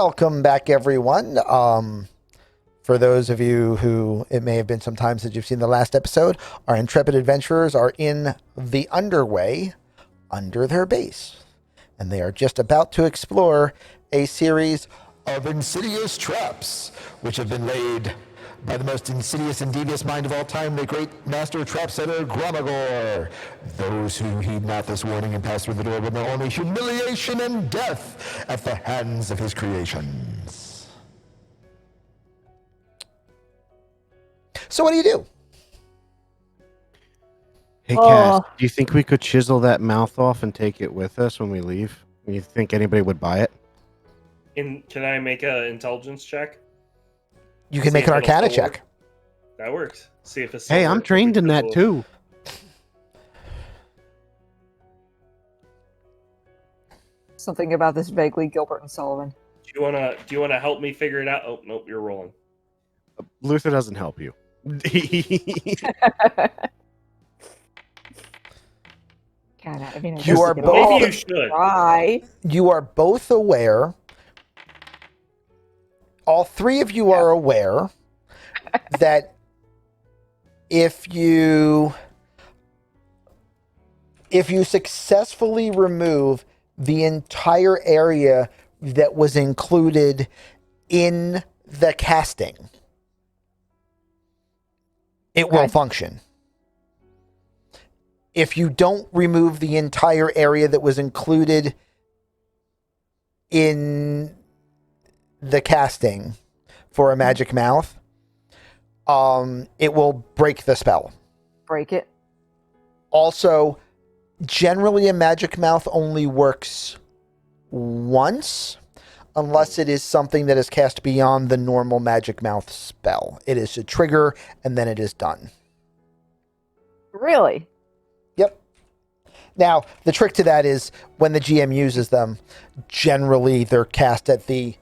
Welcome back, everyone. For those of you who it may have been some time since you've seen the last episode, our intrepid adventurers are in the underway under their base, and they are just about to explore a series of insidious traps which have been laid by the most insidious and devious mind of all time, the great master trap setter Gromagor. Those who heed not this warning and pass through the door will know only humiliation and death at the hands of his creations. So what do you do? Hey, Cass, do you think we could chisel that mouth off and take it with us when we leave? You think anybody would buy it? Can I make an intelligence check? You can See make if an it'll Arcana still check. work. That works. See if it's. Hey, I'm trained in that too. Something about this vaguely Gilbert and Sullivan. Do you wanna help me figure it out? Oh nope, you're rolling. Luther doesn't help you. God, I mean, I You guess are we could both- all Maybe you should. try. You are both aware, all three of you are aware that if you successfully remove the entire area that was included in the casting, it will Okay. function. If you don't remove the entire area that was included in the casting for a magic mouth, it will break the spell. Break it. Also, generally a magic mouth only works once unless it is something that is cast beyond the normal magic mouth spell. It is a trigger and then it is done. Really? Yep. Now, the trick to that is when the GM uses them, generally they're cast at the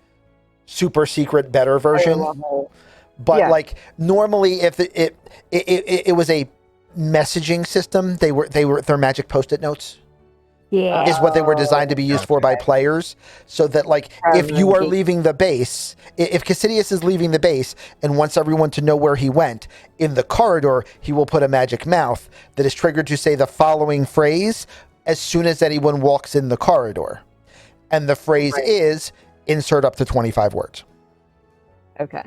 super secret better version. Higher level. But Yeah. like normally, if it was a messaging system, their magic post-it notes Yeah. is what they were designed to be used for by players. So that like if you are leaving the base, if Cassidius is leaving the base and wants everyone to know where he went, in the corridor he will put a magic mouth that is triggered to say the following phrase as soon as anyone walks in the corridor, and the phrase is insert up to 25 words. Okay.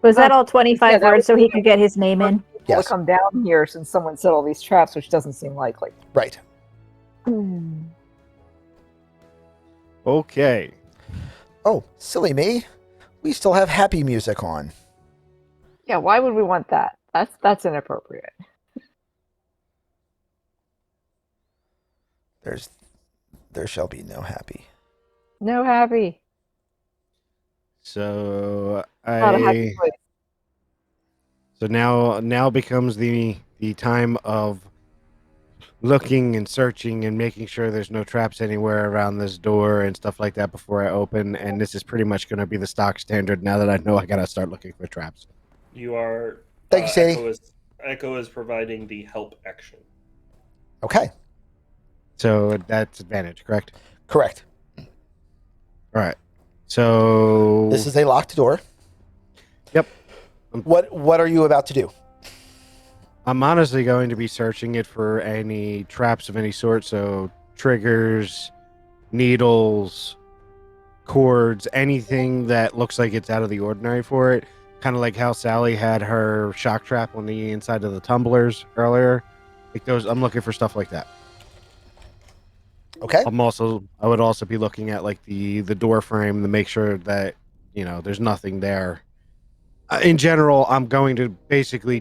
Was that all 25 Yeah, that words was- so he could get his name in? We'll Yes. come down here since someone set all these traps, which doesn't seem likely. Right. Okay. Oh, silly me. We still have happy music on. Yeah, why would we want that? That's inappropriate. There shall be no happy. No happy. So Not a happy place. So now becomes the time of looking and searching and making sure there's no traps anywhere around this door and stuff like that before I open. And this is pretty much going to be the stock standard now that I know I gotta start looking for traps. You are. Thank you, Sadie. Echo is providing the help action. Okay. So that's advantage, correct? Correct. All right. So This is a locked door. Yep. What are you about to do? I'm honestly going to be searching it for any traps of any sort. So triggers, needles, cords, anything that looks like it's out of the ordinary for it. Kind of like how Sally had her shock trap on the inside of the tumblers earlier. Like those, I'm looking for stuff like that. Okay. I would also be looking at like the door frame to make sure that there's nothing there. In general, I'm going to basically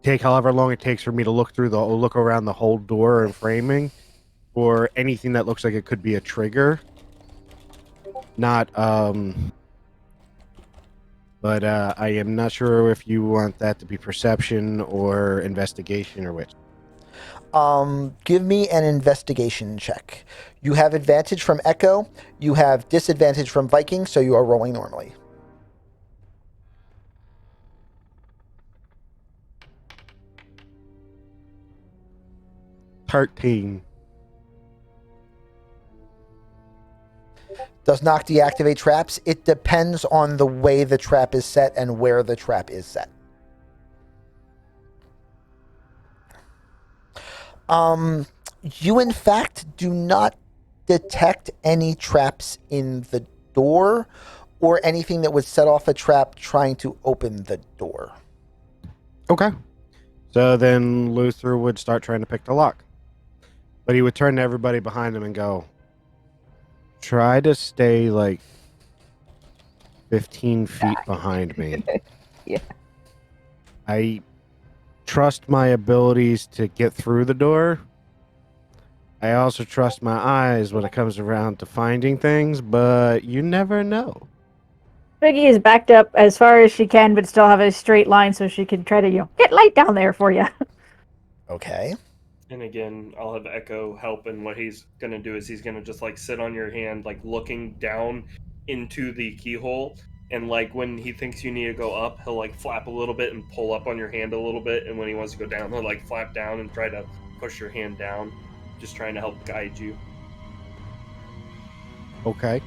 take however long it takes for me to look around the whole door and framing for anything that looks like it could be a trigger. Not but I am not sure if you want that to be perception or investigation or which. Give me an investigation check. You have advantage from Echo. You have disadvantage from Viking, so you are rolling normally. Does not deactivate traps. It depends on the way the trap is set and where the trap is set. You in fact do not detect any traps in the door or anything that would set off a trap trying to open the door. Okay. So then Luther would start trying to pick the lock. But he would turn to everybody behind him and go, try to stay like 15 feet behind me. Yeah. I trust my abilities to get through the door. I also trust my eyes when it comes around to finding things, but you never know. Twiggy is backed up as far as she can, but still have a straight line so she can try to, get light down there for you. Okay. And again, I'll have Echo help, and what he's going to do is he's going to just, like, sit on your hand, like, looking down into the keyhole, and, like, when he thinks you need to go up, he'll, like, flap a little bit and pull up on your hand a little bit, and when he wants to go down, he'll, like, flap down and try to push your hand down, just trying to help guide you. Okay.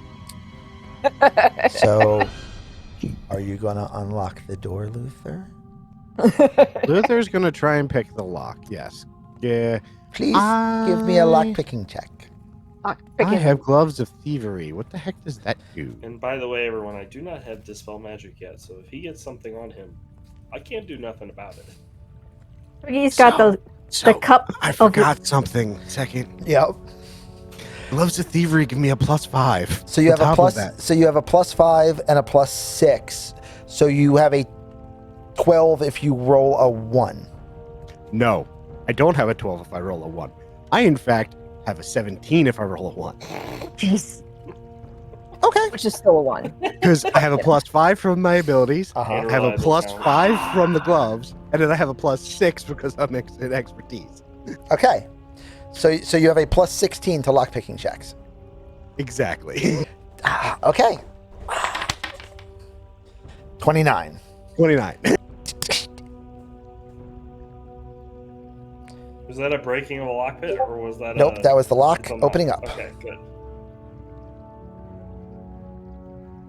So, are you going to unlock the door, Luther? Luther's going to try and pick the lock, yes. Yeah. Please give me a lock-picking check. I have gloves of thievery. What the heck does that do? And by the way, everyone, I do not have Dispel Magic yet, so if he gets something on him, I can't do nothing about it. Twiggy's got the cup. I forgot something. Second. Yep. Gloves of thievery give me a +5. So you on have a top of plus. that. So you have a +5 and a +6. So you have a 12 if you roll a 1. No, I don't have a 12 if I roll a 1. I, in fact, have a 17 if I roll a 1. Jeez. Okay. Which is still a 1. Because I have a +5 from my abilities. Uh-huh. I have a +5 from the gloves, and then I have a +6 because I'm in expertise. Okay. So you have a +16 to lock-picking checks. Exactly. Okay. 29. 29. Was that a breaking of a lockpit, or was that Nope, that was the lock it's a opening up. Okay, good.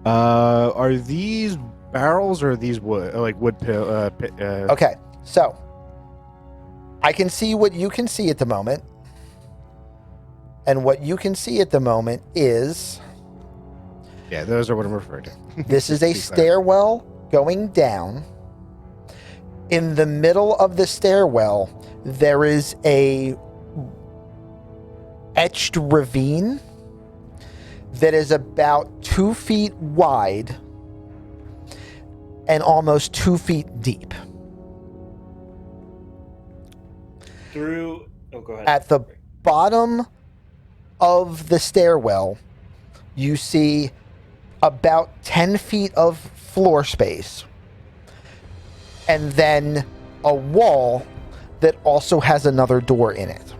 Are these barrels or are these wood, like wood Okay. So I can see what you can see at the moment. And what you can see at the moment is Yeah, those are what I'm referring to. this is a stairwell going down. In the middle of the stairwell, there is a etched ravine that is about 2 feet wide and almost 2 feet deep. Through. Oh, go ahead. At the bottom of the stairwell, you see about 10 feet of floor space, and then a wall that also has another door in it.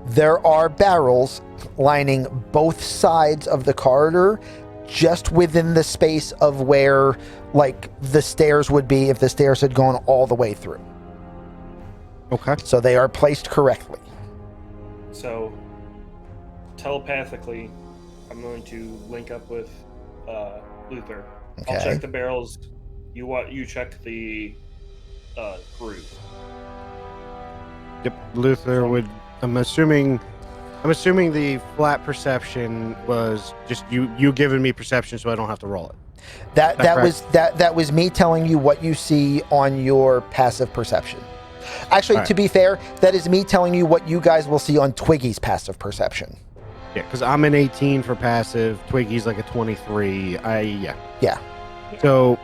There are barrels lining both sides of the corridor, just within the space of where, like, the stairs would be if the stairs had gone all the way through. Okay. So they are placed correctly. So, telepathically, I'm going to link up with Luther. Okay. I'll check the barrels. You check the groove. Yep. Luther would. I'm assuming the flat perception was just you giving me perception, so I don't have to roll it. That was me telling you what you see on your passive perception. Actually, to be fair, that is me telling you what you guys will see on Twiggy's passive perception. Yeah, because I'm an 18 for passive. Twiggy's like a 23. Yeah. So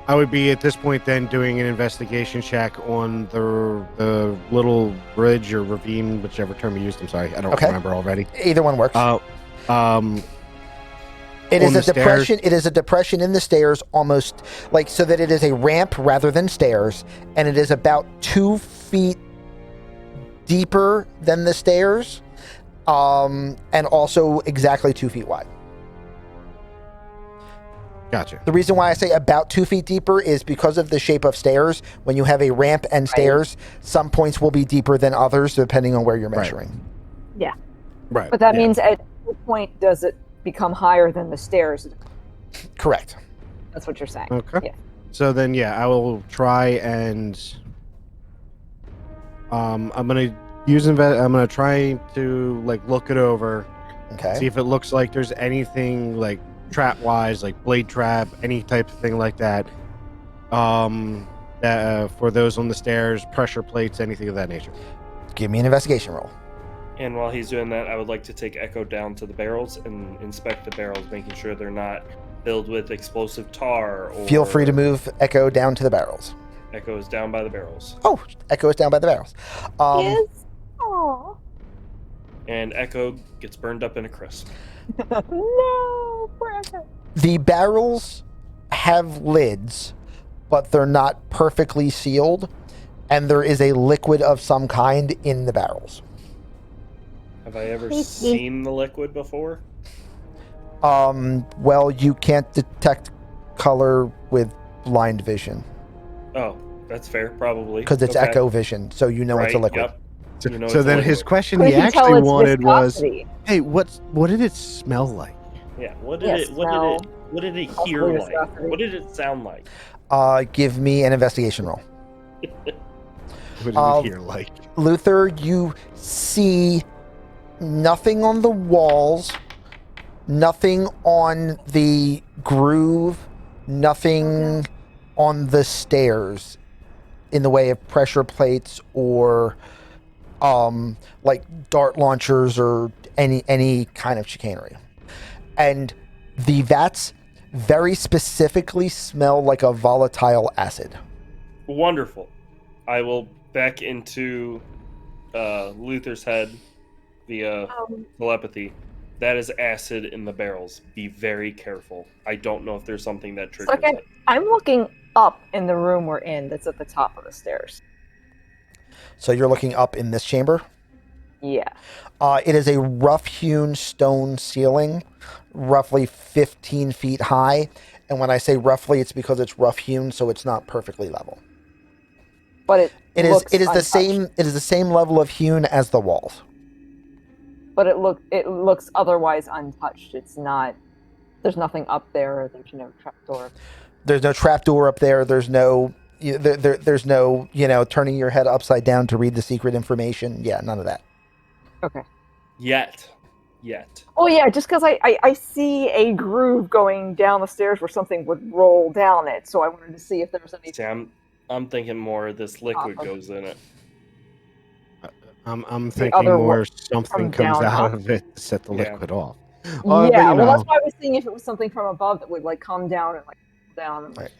I would be at this point then doing an investigation check on the little bridge or ravine, whichever term you used. I'm sorry, I don't remember already. Either one works. It is on a the depression. It is a depression in the stairs, almost like so that it is a ramp rather than stairs, and it is about 2 feet deeper than the stairs, and also exactly 2 feet wide. Gotcha. The reason why I say about 2 feet deeper is because of the shape of stairs. When you have a ramp and stairs, some points will be deeper than others depending on where you're measuring. Yeah. Right. But that yeah. means at what point does it become higher than the stairs? Correct. That's what you're saying. Okay. Yeah. So then, yeah, I will try and I'm gonna I'm gonna try to like look it over, Okay. see if it looks like there's anything like trap wise, like blade trap, any type of thing like that. That for those on the stairs, pressure plates, anything of that nature. Give me an investigation roll. And while he's doing that, I would like to take Echo down to the barrels and inspect the barrels, making sure they're not filled with explosive tar. Or Feel free to move Echo down to the barrels. Echo is down by the barrels. Oh, Echo is down by the barrels. Yes. Aw. And Echo gets burned up in a crisp. No, Brandon. The barrels have lids, but they're not perfectly sealed, and there is a liquid of some kind in the barrels. Have I ever seen the liquid before? Well, you can't detect color with blind vision Oh, that's fair, probably. because it's Okay. echo vision, so you know it's a Right, liquid. Yep. So, You know so it's a then liquid. his question We he can tell actually it's wanted was, viscosity. "Hey, what did it smell like?" Yeah. What did Yes, it? smell. What did it Hopefully hear like? viscosity. What did it sound like? Give me an investigation roll. What did Um, it hear like? Luther, you see nothing on the walls, nothing on the groove, nothing on the stairs in the way of pressure plates or like dart launchers or any kind of chicanery. And the vats very specifically smell like a volatile acid. Wonderful. I will back into Luther's head via telepathy. That is acid in the barrels. Be very careful. I don't know if there's something that triggers Okay. it. I'm looking up in the room we're in that's at the top of the stairs. So you're looking up in this chamber. Yeah. It is a rough-hewn stone ceiling, roughly 15 feet high. And when I say roughly, it's because it's rough-hewn, so it's not perfectly level. But It is looks the untouched. same. It is the same level of hewn as the walls. But it looks otherwise untouched. It's not. There's nothing up there. There's no trapdoor. There's no trapdoor up there. There's no. There's no. Turning your head upside down to read the secret information. Yeah, none of that. Okay. Yet. Oh yeah, just because I see a groove going down the stairs where something would roll down it, so I wanted to see if there was anything. See, I'm thinking more this liquid Awesome. goes in it. I'm The thinking other more one something from comes down out up. of it to set the Yeah. liquid off. Yeah, but, well that's why I was seeing if it was something from above that would like come down and like down. And, Right.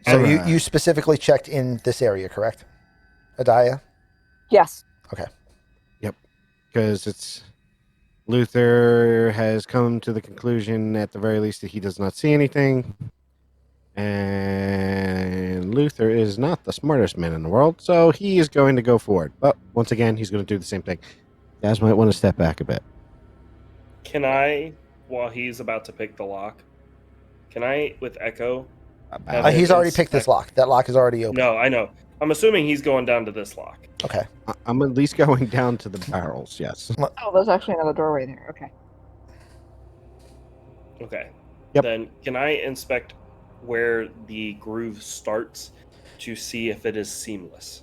So Alright. you specifically checked in this area, correct, Adaya? Yes. Because it's Luther has come to the conclusion at the very least that he does not see anything. And Luther is not the smartest man in the world, so he is going to go forward. But once again, he's going to do the same thing. You guys might want to step back a bit. Can I, while he's about to pick the lock, can I, with Echo? He's already picked this lock. That lock is already open. No, I know. I'm assuming he's going down to this lock. Okay. I'm at least going down to the barrels, yes. Oh, there's actually another doorway there. Okay. Okay. Yep. Then can I inspect where the groove starts to see if it is seamless?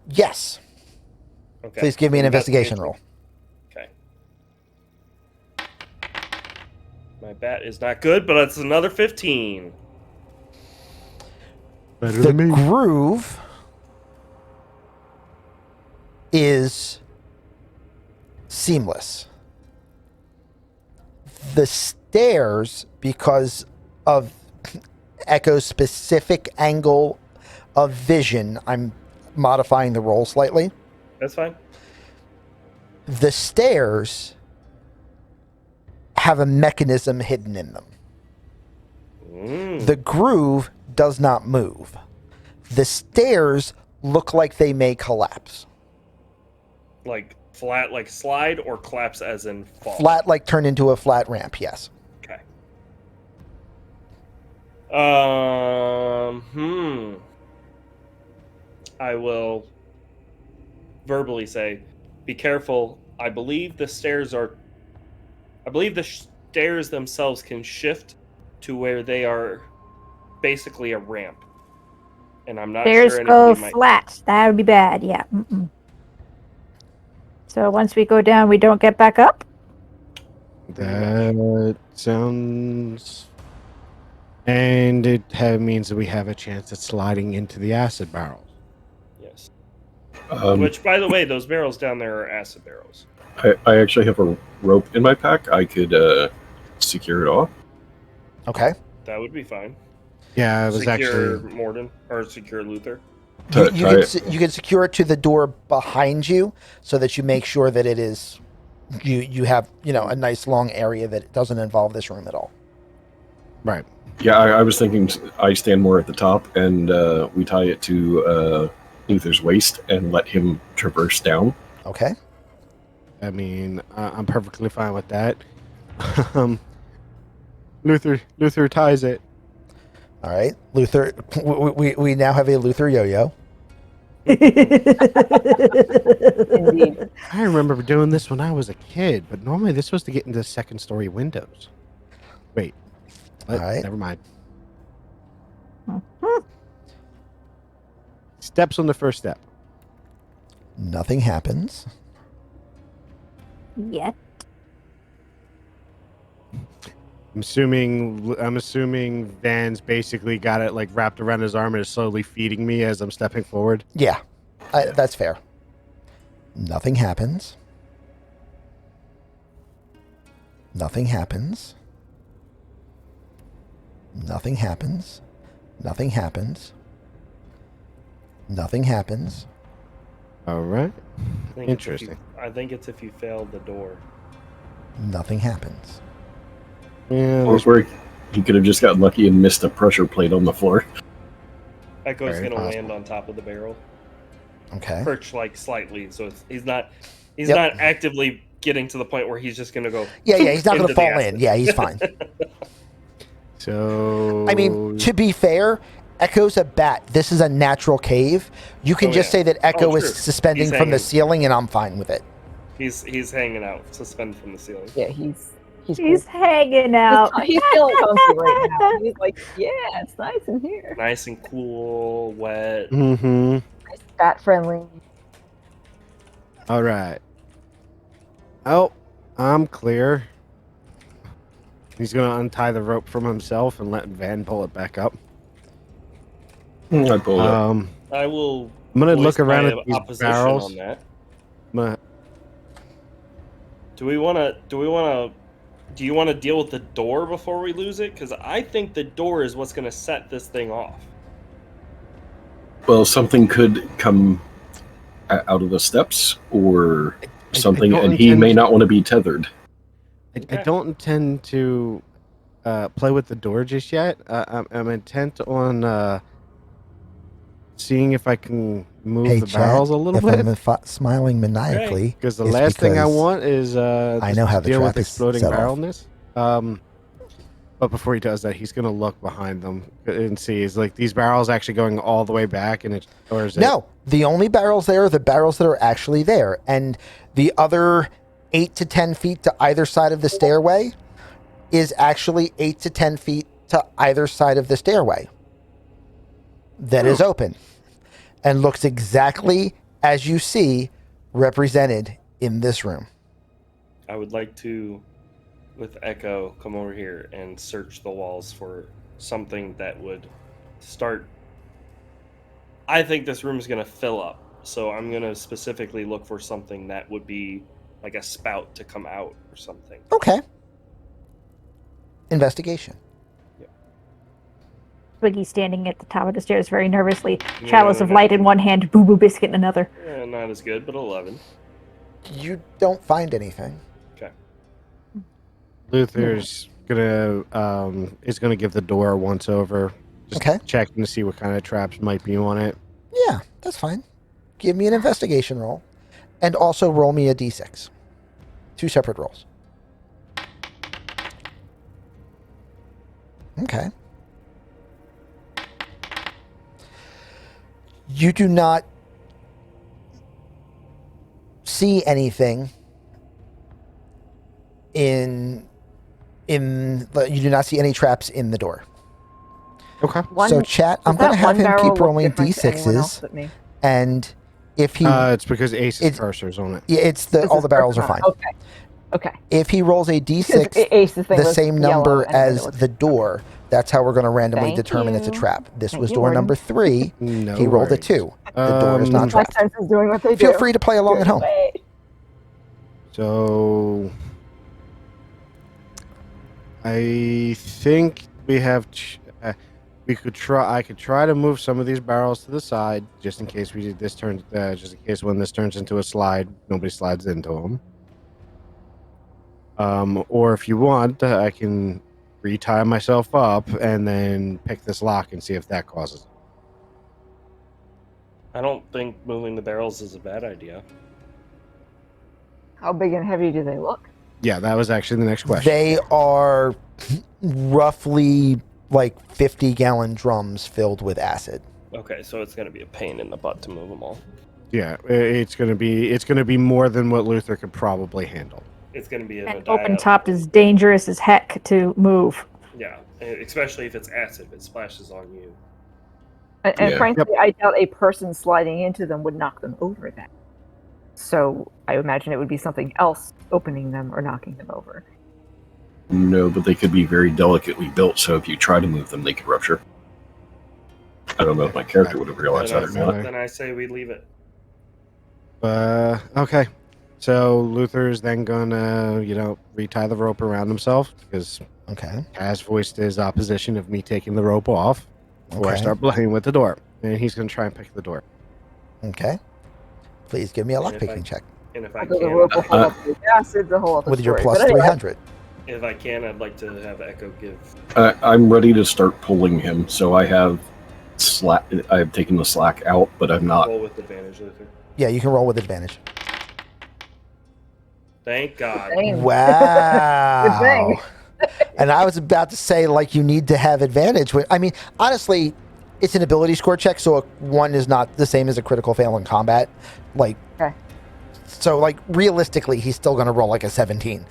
Yes. Okay. Please give me an investigation roll. Okay. My bat is not good, but it's another 15. Better The groove is seamless. The stairs, because of Echo's specific angle of vision, I'm modifying the roll slightly. That's fine. The stairs have a mechanism hidden in them. The groove does not move. The stairs look like they may collapse. Like flat, like slide, or collapse as in fall? Flat, like turn into a flat ramp, yes. Okay. I will verbally say, "Be careful. I believe the stairs themselves can shift to where they are basically a ramp, and I'm not Stairs sure go anybody might." flat. That would be bad. Yeah. Mm-mm. So once we go down, we don't get back up. Pretty much. That sounds. And it means that we have a chance at sliding into the acid barrels. Yes. Um, Which, by the way, those barrels down there are acid barrels. I actually have a rope in my pack. I could secure it off. Okay. That would be fine. Yeah, it was Secure actually. Morden or secure Luther. You can secure it to the door behind you so that you make sure that it is you have a nice long area that doesn't involve this room at all. Right. Yeah, I was thinking I stand more at the top, and we tie it to Luther's waist and let him traverse down. Okay. I mean, I'm perfectly fine with that. Luther ties it. All right, Luther. We now have a Luther yo-yo. Indeed. I remember doing this when I was a kid, but normally this was to get into second-story windows. Wait. All right. Never mind. Steps on the first step. Nothing happens. Yeah. I'm assuming Van's basically got it like wrapped around his arm and is slowly feeding me as I'm stepping forward. Yeah, that's fair. Nothing happens. Nothing happens. Nothing happens. Nothing happens. Nothing happens. All right. I think Interesting. I think it's if you fail the door. Nothing happens. Yeah. Or he could have just gotten lucky and missed a pressure plate on the floor. Echo's Very gonna possible. land on top of the barrel, Okay. perch like slightly, so he's not Yep. not actively getting to the point where he's just gonna go. Yeah, he's not going to into the fall in. acid. Yeah, he's fine. So I mean, to be fair, Echo's a bat. This is a natural cave. You can Oh, just yeah. say that Echo Oh, is true. suspending He's from the hanging. ceiling, and I'm fine with it. He's hanging out, suspended from the ceiling. Yeah, he's He's cool. hanging out. He's feeling comfy right now. He's like, yeah, it's nice in here. Nice and cool, wet. Mm-hmm. Nice, fat friendly. All right. Oh, I'm clear. He's gonna untie the rope from himself and let Van pull it back up. I pulled it. I will. I'm gonna voice look around my at these opposition barrels. on that. I'm gonna- Do you want to deal with the door before we lose it? Because I think the door is what's going to set this thing off. Well, something could come out of the steps or something, don't and he intend- may not want to be tethered. I Okay. don't intend to play with the door just yet. I'm intent on seeing if I can move Hey, the chat, barrels a little if bit. I'm smiling maniacally, Because the it's last thing I because want is I know how the deal with trap is exploding set off. barrelness. But before he does that, he's gonna look behind them and see is like these barrels actually going all the way back, and or is it? No, the only barrels there are the barrels that are actually there, and the other 8 to 10 feet to either side of the stairway is actually 8 to 10 feet to either side of the stairway that is open and looks exactly as you see represented in this room. I would like to, with Echo, come over here and search the walls for something that would start. I think this room is going to fill up, so I'm going to specifically look for something that would be like a spout to come out or something. Okay. Investigation. Twiggy standing at the top of the stairs very nervously, Yeah, chalice of okay. light in one hand, boo boo biscuit in another. Not as good, but 11. You don't find anything. Okay. Luther's gonna give the door a once over, just Okay. checking to see what kind of traps might be on it. Yeah, that's fine. Give me an investigation roll and also roll me a d6. 2 separate rolls. Okay. You do not see anything you do not see any traps in the door. Okay. So chat, I'm does going to that have one him barrel keep look rolling different to anyone else d6s, but me? and if he It's because Ace's it's- cursor's on it. yeah, it's This all is the barrels are fine. Okay. Okay. If he rolls a Because d6 Ace's thing the was same yellow number and then it as was- the door, that's how we're going to randomly Thank determine it's a you. trap. This Thank was you, door Warden. number 3. No He rolled a worries. 2. The door is not Um, My trapped. sense is doing what they Feel do. free to play along at Good home. way. So I think we have. We could try. I could try to move some of these barrels to the side, just in case we did this turn. Just in case when this turns into a slide, nobody slides into them. Or if you want, I can retie myself up and then pick this lock and see if that causes it. I don't think moving the barrels is a bad idea. How big and heavy do they look? Yeah, that was actually the next question. They are roughly like 50-gallon drums filled with acid. Okay, so it's going to be a pain in the butt to move them all. Yeah, it's gonna be more than what Luther could probably handle. It's going to be And open topped is dangerous as heck to move. Yeah, especially if it's acid. It splashes on you. And Yeah. frankly, I doubt a person sliding into them would knock them over then. So I imagine it would be something else opening them or knocking them over. No, but they could be very delicately built, so if you try to move them, they could rupture. I don't know if my character would have realized that or not. Then I say we leave it. Okay. So Luther is then gonna, retie the rope around himself because Okay. Kaz voiced his opposition of me taking the rope off before I Okay. start playing with the door, and he's gonna try and pick the door. Okay. Please give me a And if lockpicking check And if I Although the can, rope will hold up the acid, the whole other with your story. plus But anyway, 300. if I can, I'd like to have Echo give. I'm ready to start pulling him, so I have slack. I have taken the slack out, but I'm not. Roll with advantage, Luther. Yeah, you can roll with advantage. Thank God. Dang. Wow. thing. And I was about to say, like, you need to have advantage. I mean, honestly, it's an ability score check, so a 1 is not the same as a critical fail in combat. Like, Okay. so, like, realistically, he's still going to roll like a 17.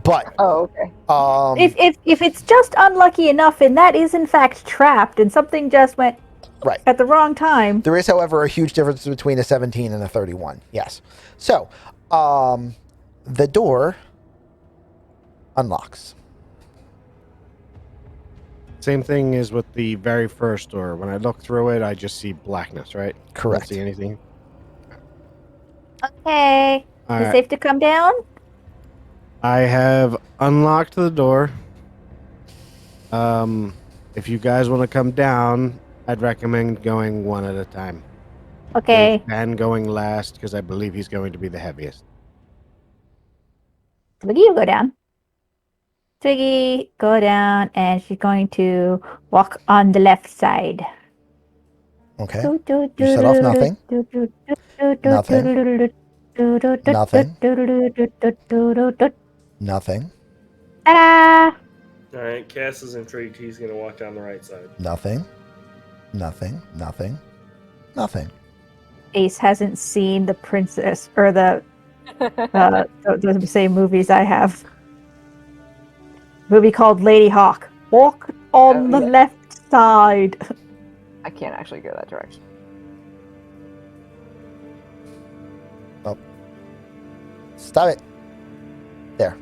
But, Oh, okay. If it's just unlucky enough, and that is in fact trapped, and something just went right. at the wrong time, There is, however, a huge difference between a 17 and a 31. Yes. So, the door unlocks. Same thing as with the very first door. When I look through it, I just see blackness, right? I Correct. don't see anything. okay, All is it right. safe to come down? I have unlocked the door. If you guys want to come down, I'd recommend going one at a time. Okay, And going last because I believe he's going to be the heaviest. Twiggy, you go down. Twiggy, go down, and she's going to walk on the left side. Okay. You set off nothing. Nothing. Nothing. Nothing. Ta-da! All right, Cass is intrigued. He's going to walk down the right side. Nothing. Nothing. Nothing. Nothing. Ace hasn't seen the princess or the same movies I have. Movie called Lady Hawk. Walk on the yeah. left side. I can't actually go that direction. Stop it. There.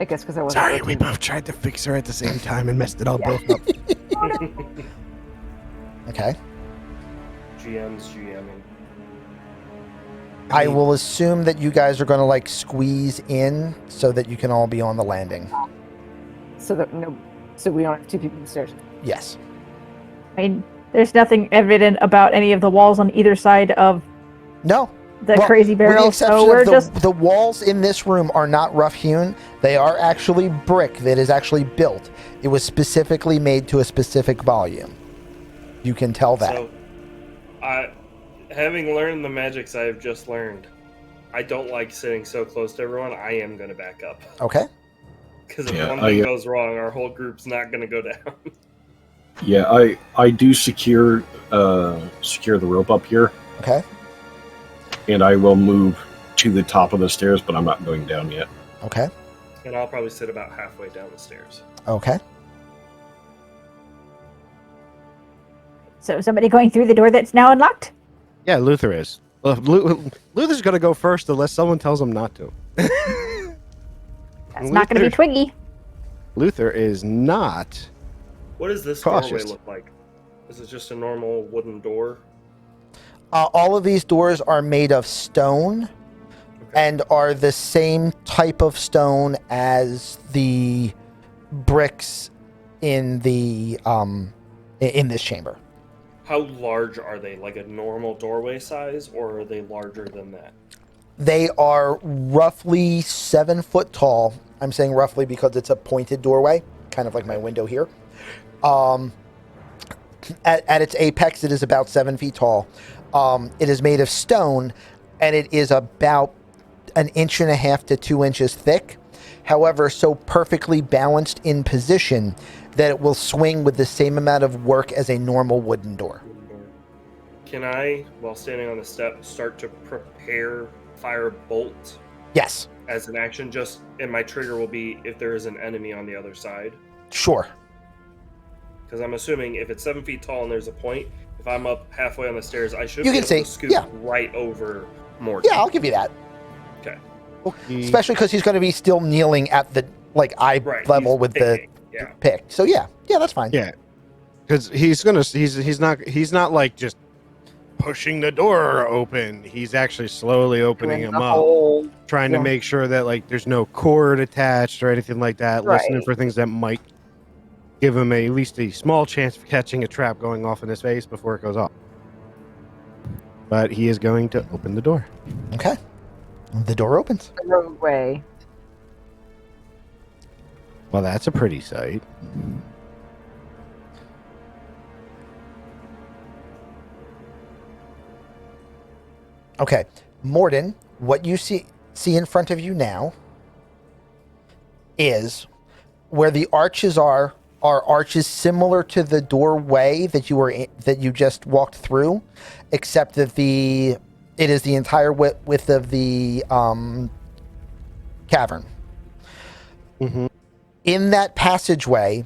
I guess because I wasn't. Sorry, we looking. both tried to fix her at the same time and messed it all both up. Okay. GM's GMing. I will assume that you guys are going to like squeeze in so that you can all be on the landing. So we don't have two people upstairs. Yes. I mean, there's nothing evident about any of the walls on either side of No. the Well, crazy with the barrel, exception so we're of just the walls in this room are not rough hewn. They are actually brick that is actually built. It was specifically made to a specific volume. You can tell that. So, having learned the magics I have just learned, I don't like sitting so close to everyone. I am going to back up. Okay. Because if Yeah, one thing goes wrong, our whole group's not going to go down. Yeah, I do secure the rope up here, Okay. And I will move to the top of the stairs, but I'm not going down yet. Okay. And I'll probably sit about halfway down the stairs. Okay. So somebody going through the door that's now unlocked? Yeah, Luther is. Luther's going to go first unless someone tells him not to. That's not going to be Luther- Twiggy. Luther is not. What does this Cautious. doorway look like? Is it just a normal wooden door? All of these doors are made of stone and are the same type of stone as the bricks in the in this chamber. How large are they? Like a normal doorway size, or are they larger than that? They are roughly 7 foot tall. I'm saying roughly because it's a pointed doorway, kind of like my window here. At its apex, it is about 7 feet tall. It is made of stone, and it is about 1.5 to 2 inches thick. However, so perfectly balanced in position that it will swing with the same amount of work as a normal wooden door. Wooden door. Can I, while standing on the step, start to prepare fire bolt Yes, as an action? And my trigger will be if there is an enemy on the other side. sure. Because I'm assuming if it's 7 feet tall and there's a point, if I'm up halfway on the stairs, I should You be can able to see, scoot yeah. right over Morty. Yeah, I'll give you that. Okay. Especially because he's going to be still kneeling at the eye Right, level he's with picking, yeah. the pick. So yeah, that's fine. Yeah, because he's not like just pushing the door open. He's actually slowly opening Doing him the up, whole- trying to yeah. make sure that like there's no cord attached or anything like that. Listening Right. for things that might give him at least a small chance of catching a trap going off in his face before it goes off. But he is going to open the door. Okay. The door opens. the roadway. Well, that's a pretty sight. Okay, Morden, what you see in front of you now is where the arches are arches similar to the doorway that you just walked through, except that it is the entire width of the cavern. Mm-hmm. In that passageway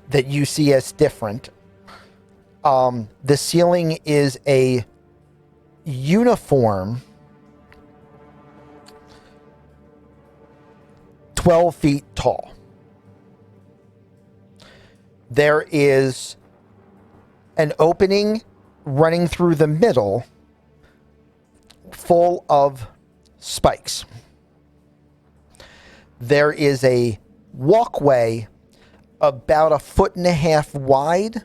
that you see as different, the ceiling is a uniform 12 feet tall. There is an opening running through the middle full of spikes. There is a walkway about 1.5 feet wide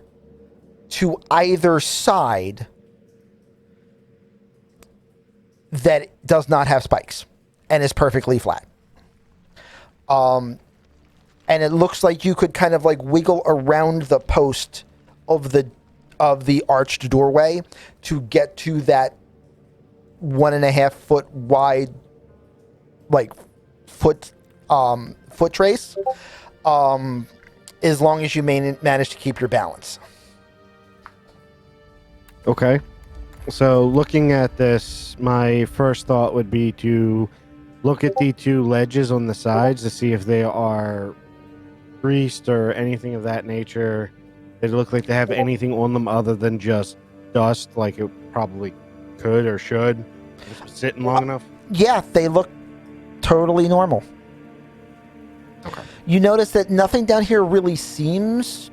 to either side that does not have spikes and is perfectly flat. And it looks like you could kind of like wiggle around the post of the arched doorway to get to that 1.5 foot wide like foot trace, as long as you manage to keep your balance. Okay. So looking at this, my first thought would be to look at the two ledges on the sides to see if they are greased or anything of that nature. They look like they have anything on them other than just dust, like it probably could or should. Just sitting long enough. Yeah, they look totally normal. Okay. You notice that nothing down here really seems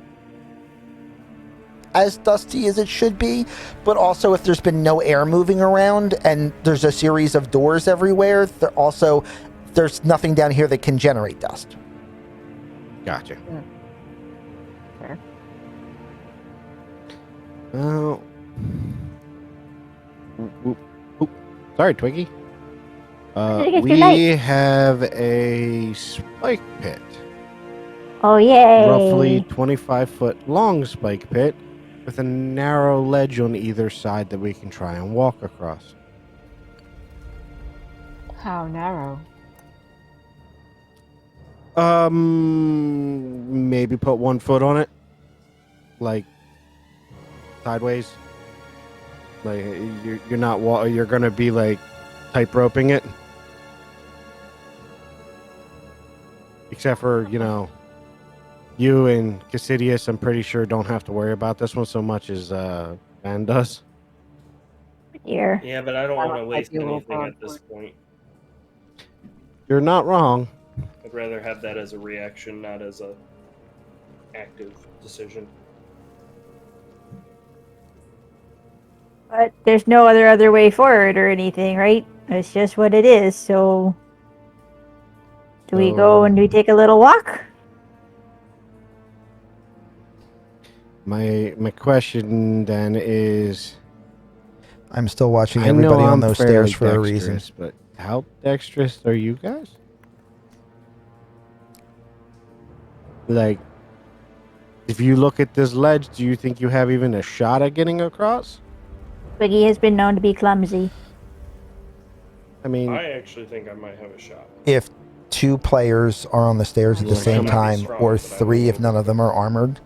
as dusty as it should be, but also if there's been no air moving around and there's a series of doors everywhere, there's nothing down here that can generate dust. Gotcha. Okay. Oh. Sorry, Twiggy. I think it's too We late. have a spike pit. Oh, yay. Roughly 25-foot long spike pit with a narrow ledge on either side that we can try and walk across. How narrow? Maybe put 1 foot on it, like sideways. Like you're not you're gonna be like tight roping it, except for you and Cassidius. I'm pretty sure don't have to worry about this one so much as Van does. Here. Yeah, but I don't That want to might waste be a little anything at this awkward. point. You're not wrong. I'd rather have that as a reaction, not as a active decision. But there's no other way forward or anything, right? It's just what it is. So, do we go and we take a little walk? My question then is, I'm still watching I everybody know on I'm those fairly stairs for a reason. dexterous, but how dexterous are you guys? Like, if you look at this ledge, do you think you have even a shot at getting across? But he has been known to be clumsy. I mean, I actually think I might have a shot. If 2 players are on the stairs at the Like, same I'm not time, strong, or but I 3 if will. none of them are armored,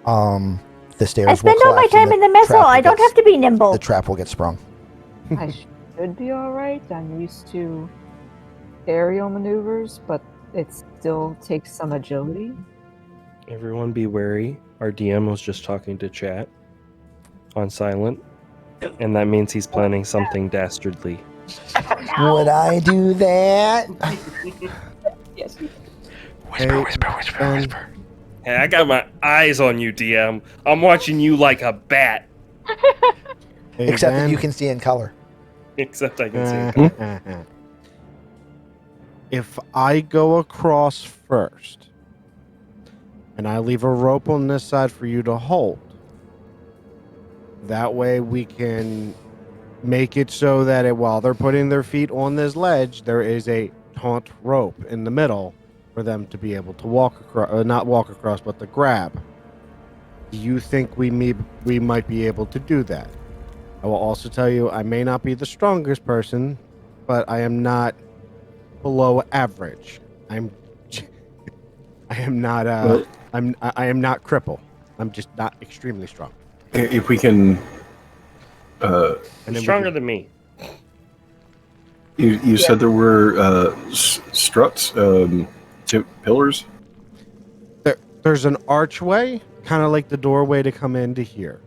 the stairs I will spend all my collapse and time in the trap missile. will I don't get- have to be nimble. The trap will get sprung. I should be alright. I'm used to aerial maneuvers, but it still takes some agility. Everyone be wary. Our DM was just talking to chat on silent, and that means he's planning something dastardly. Would I do that? Yes. hey, Ben, Hey, I got my eyes on you, DM. I'm watching you like a bat. hey, Except that Ben. you can see in color. Except I can see it. If I go across first, and I leave a rope on this side for you to hold, that way we can make it so that while they're putting their feet on this ledge, there is a taut rope in the middle for them to be able to walk across, not walk across, but to grab. Do you think we might be able to do that? I will also tell you I may not be the strongest person, but I am not below average. I am not Well- I am not cripple. I'm just not extremely strong. If we can, And You're then we stronger can- than me. you said there were struts, pillars. there's an archway, kind of like the doorway to come into here.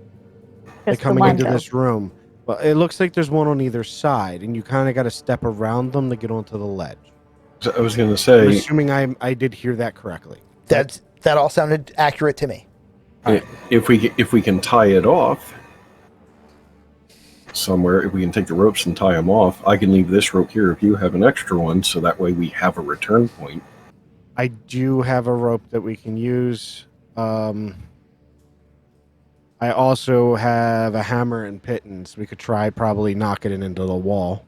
Like Just the coming one into though. this room. But it looks like there's one on either side, and you kind of got to step around them to get onto the ledge. So I was going to I'm say, assuming I did hear that correctly. That all sounded accurate to me. if we can tie it off somewhere, if we can take the ropes and tie them off, I can leave this rope here if you have an extra one, so that way we have a return point. I do have a rope that we can use. I also have a hammer and pittance. We could try probably knocking it into the wall.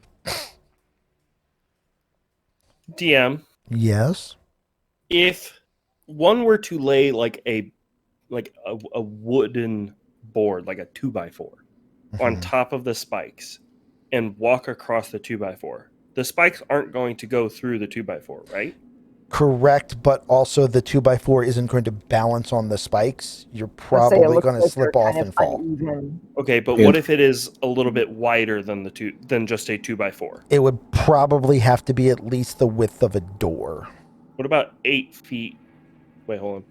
DM, Yes. if one were to lay like a wooden board, like a 2x4, on Mhm. top of the spikes and walk across the 2x4, the spikes aren't going to go through the 2x4, right? Correct, but also the 2x4 isn't going to balance on the spikes. You're I'd say it probably looks going to like slip they're off kind and of fall. uneven. Okay, but And- what if it is a little bit wider than than just a 2x4? It would probably have to be at least the width of a door. What about 8 feet? Wait, hold on.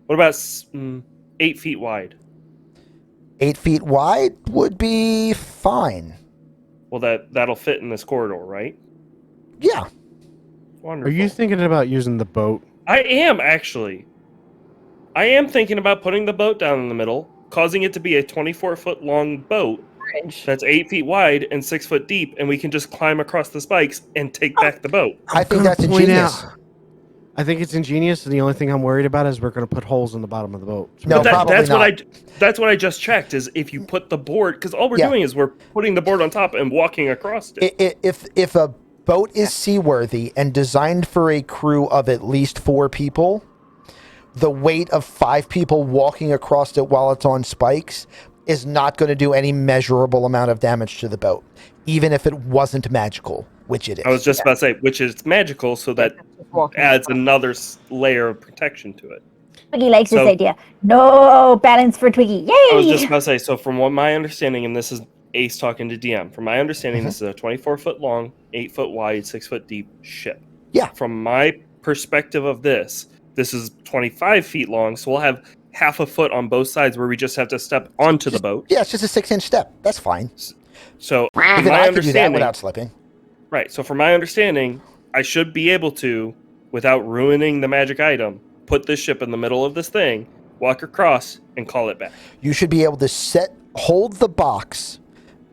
What about 8 feet wide? 8 feet wide would be fine. Well, that'll fit in this corridor, right? Yeah. Are Wonderful. you thinking about using the boat? I am actually. I am thinking about putting the boat down in the middle, causing it to be a 24-foot long boat Bridge. that's 8 feet wide and 6 foot deep, and we can just climb across the spikes and take back the boat. I think gonna that's point ingenious. out- I think it's ingenious, and the only thing I'm worried about is we're going to put holes in the bottom of the boat. No, But probably that's not. that's what I just checked. Is if you put the board, because all we're Yeah. doing is we're putting the board on top and walking across it. If a boat is seaworthy and designed for a crew of at least 4 people, the weight of 5 people walking across it while it's on spikes is not going to do any measurable amount of damage to the boat, even if it wasn't magical, which it is. I was just about to say, which is magical, so that Just walking adds across. another layer of protection to it. Twiggy likes So- this idea. No balance for Twiggy. Yay! I was just about to say, so from what my understanding, and this is Ace talking to DM, from my understanding, Mm-hmm. this is a 24-foot long, 8-foot wide, 6-foot deep ship. Yeah. From my perspective of this is 25 feet long, so we'll have half a foot on both sides where we just have to step onto the boat. Yeah, it's just a 6-inch step. That's fine. So Even from my I could do that understanding, without slipping. right? So from my understanding, I should be able to, without ruining the magic item, put this ship in the middle of this thing, walk across, and call it back. You should be able to hold the box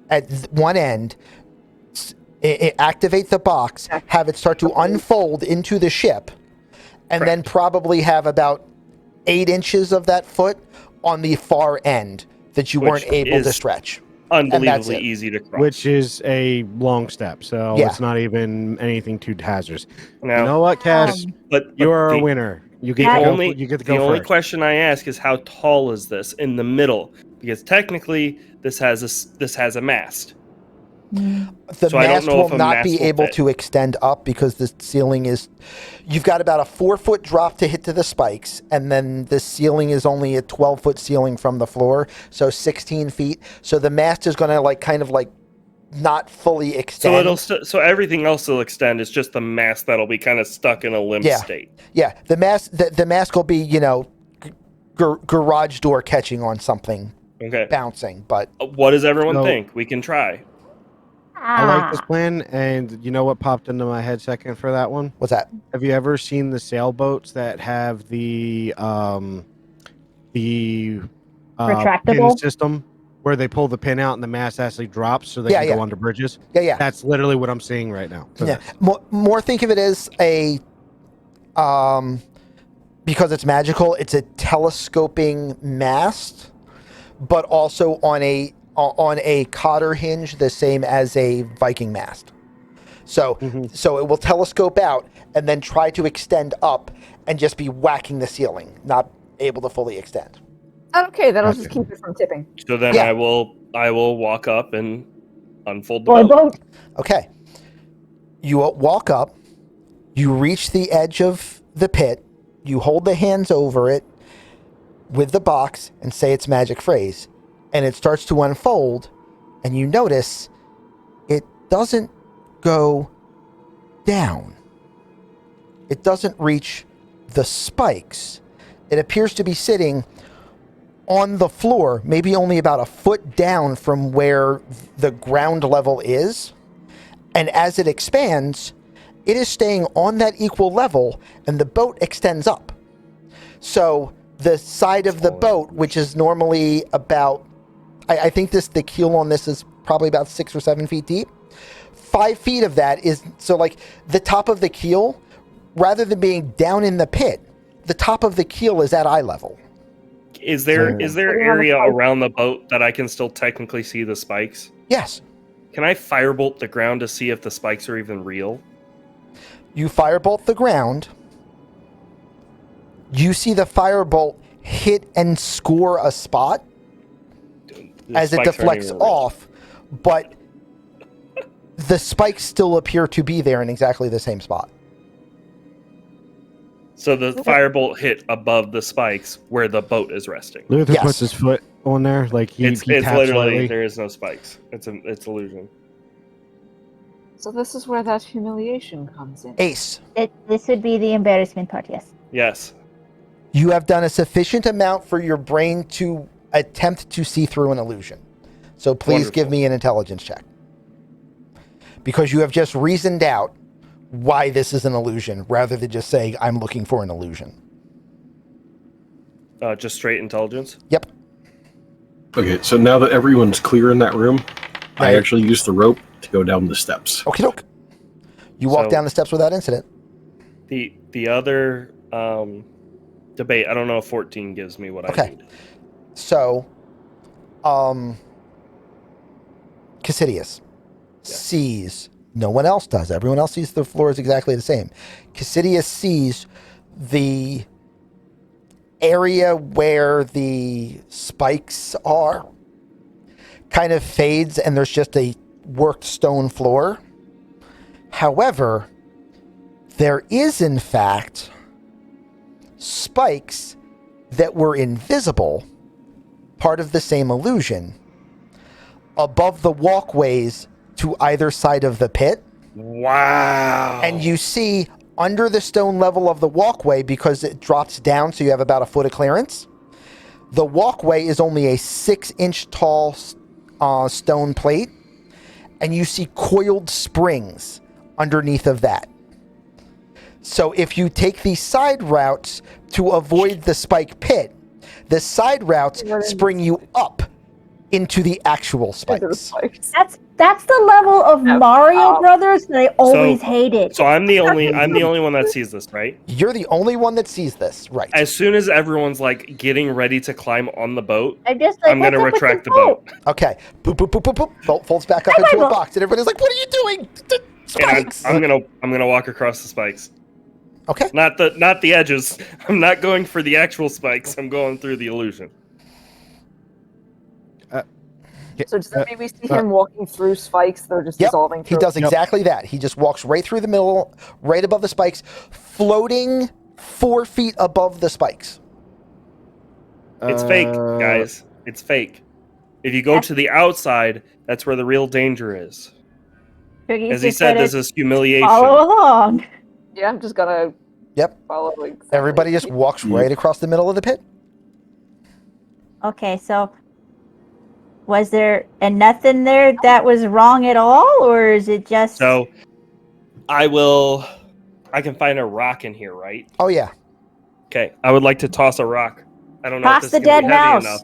at one end, activate the box, have it start to unfold into the ship, and then probably have about 8 inches of that foot on the far end that you Which weren't able to is stretch. Unbelievably it. easy to cross. Which is a long step, so Yeah. it's not even anything too hazardous. now, You know what, Cash? but You are the, a winner. You get Yeah. to go, only you get to the go only first. question I ask is how tall is this in the middle? Because technically, this has a mast. The So I don't mast know will if a not mast be will able fit. to extend up because the ceiling is. You've got about a 4-foot drop to hit to the spikes, and then the ceiling is only a 12-foot ceiling from the floor, so 16 feet. So the mast is going to kind of not fully extend. So everything else will extend. It's just the mast that'll be kind of stuck in a limp Yeah. state. Yeah, the mask will be garage door catching on something Okay. bouncing, but What does everyone So- think? We can try. I like this plan, and you know what popped into my head second for that one? what's that? Have you ever seen the sailboats that have the pin Retractable? system where they pull the pin out and the mast actually drops so they Yeah, can yeah. go under bridges? Yeah. That's literally what I'm seeing right now. for Yeah, this. more think of it as a, because it's magical. It's a telescoping mast, but also on a cotter hinge, the same as a Viking mast. So Mhm. so it will telescope out and then try to extend up and just be whacking the ceiling, not able to fully extend. Okay, that'll Gotcha. just keep it from tipping. So then Yeah. I will walk up and unfold the Boy, boat. boat. Okay. You walk up, you reach the edge of the pit, you hold the hands over it with the box and say its magic phrase, and it starts to unfold, and you notice it doesn't go down. It doesn't reach the spikes. It appears to be sitting on the floor, maybe only about a foot down from where the ground level is. And as it expands, it is staying on that equal level, and the boat extends up. So the side of the boat, which is normally about, I think the keel on this is probably about 6 or 7 feet deep. 5 feet of that is, so the top of the keel, rather than being down in the pit, the top of the keel is at eye level. Is there So- area around the boat that I can still technically see the spikes? Yes. Can I firebolt the ground to see if the spikes are even real? You firebolt the ground. You see the firebolt hit and score a spot The as it spikes aren't deflects even real. off, but the spikes still appear to be there in exactly the same spot. So the firebolt hit above the spikes where the boat is resting. Luther Yes. puts his foot on there, like he It's taps literally lightly. there is no spikes. It's illusion. So this is where that humiliation comes in. Ace, This would be the embarrassment part, yes. Yes. you have done a sufficient amount for your brain to attempt to see through an illusion. So please give Wonderful. me an intelligence check. Because you have just reasoned out why this is an illusion rather than just saying, I'm looking for an illusion. Just straight intelligence. Yep. Okay, so now that everyone's clear in that room, I Right. actually use the rope to go down the steps. Okay, doke. You walk So- down the steps without incident. The other debate, I don't know if 14 gives me what I Okay. need. So, Cassidius sees, no one else does. Everyone else sees the floor is exactly the same. Cassidius sees the area where the spikes are kind of fades and there's just a worked stone floor. However, there is in fact spikes that were invisible, part of the same illusion, above the walkways to either side of the pit. Wow. And you see under the stone level of the walkway, because it drops down so you have about a foot of clearance, the walkway is only a 6-inch tall stone plate, and you see coiled springs underneath of that. So if you take these side routes to avoid the spike pit, the side routes spring you up into the actual spikes. That's the level of Mario Brothers that I always So- hated. So I'm the only one that sees this, right? You're the only one that sees this, right? As soon as everyone's like getting ready to climb on the boat, I'm just like, I'm gonna what's up with retract the boat. Okay. Boop, boop, boop, boop, boop. Bolt folds back up Hi, into a Bible. box, and everybody's like, "What are you doing?" And Spikes. I'm gonna walk across the spikes. Okay. Not the edges. I'm not going for the actual spikes. I'm going through the illusion. So does that mean we see him walking through spikes? They're just Yep, dissolving he through? does exactly that. He just walks right through the middle, right above the spikes, floating 4 feet above the spikes. It's fake, guys. It's fake. If you go to the outside, that's where the real danger is. Triggie's As he just said, gonna this is humiliation. follow along. Yeah, I'm just gonna Yep. follow. Exactly. Everybody just walks right across the middle of the pit. Okay, so was there nothing there that was wrong at all, or is it just So, I can find a rock in here, right? Oh yeah. Okay, I would like to toss a rock. I don't know Toss if this the is gonna dead be heavy mouse. enough.